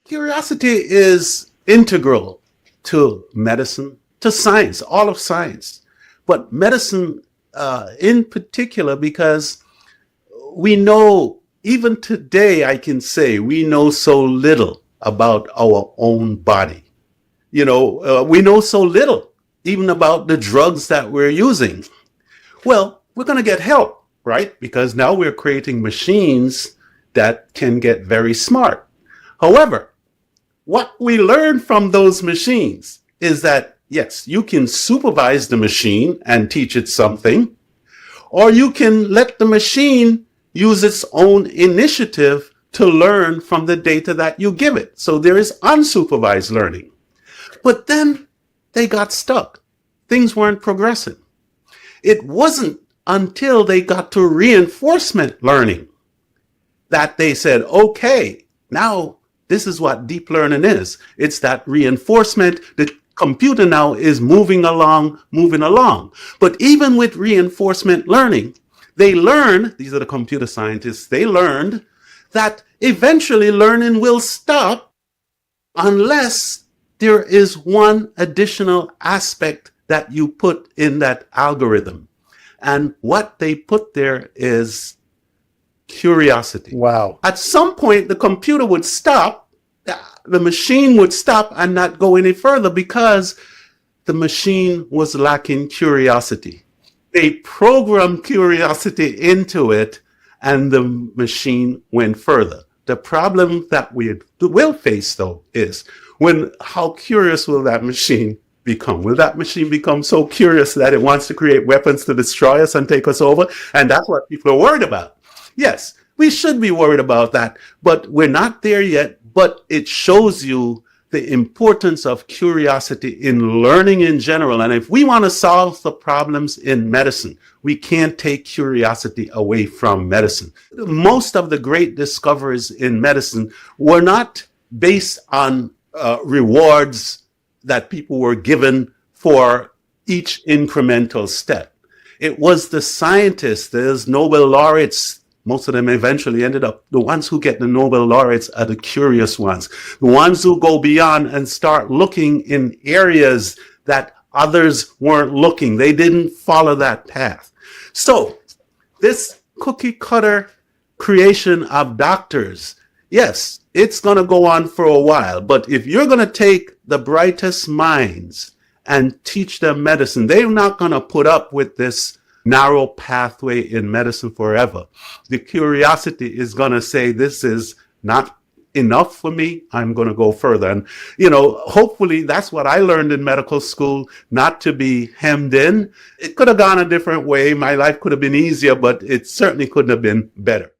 Curiosity is integral to medicine, to science, all of science, but medicine in particular, because we know, even today, I can say we know so little about our own body. We know so little even about the drugs that we're using. Well, we're going to get help, right? Because now we're creating machines that can get very smart. However, what we learn from those machines is that, yes, you can supervise the machine and teach it something, or you can let the machine use its own initiative to learn from the data that you give it. So there is unsupervised learning. But then they got stuck. Things weren't progressing. It wasn't until they got to reinforcement learning that they said, okay, now this is what deep learning is. It's that reinforcement. The computer now is moving along. But even with reinforcement learning, they learned, these are the computer scientists, they learned that eventually learning will stop unless there is one additional aspect that you put in that algorithm. And what they put there is curiosity. Wow. At some point, the computer would stop, the machine would stop and not go any further because the machine was lacking curiosity. They programmed curiosity into it and the machine went further. The problem that we will face, though, is how curious will that machine become? Will that machine become so curious that it wants to create weapons to destroy us and take us over? And that's what people are worried about. Yes, we should be worried about that, but we're not there yet. But it shows you the importance of curiosity in learning in general. And if we want to solve the problems in medicine, we can't take curiosity away from medicine. Most of the great discoveries in medicine were not based on rewards that people were given for each incremental step. It was the scientists, there's Nobel laureates. Most of them eventually ended up, the ones who get the Nobel laureates are the curious ones, the ones who go beyond and start looking in areas that others weren't looking. They didn't follow that path. So this cookie cutter creation of doctors, yes, it's going to go on for a while. But if you're going to take the brightest minds and teach them medicine, they're not going to put up with this narrow pathway in medicine forever. The curiosity is going to say, this is not enough for me. I'm going to go further. And, hopefully that's what I learned in medical school, not to be hemmed in. It could have gone a different way. My life could have been easier, but it certainly couldn't have been better.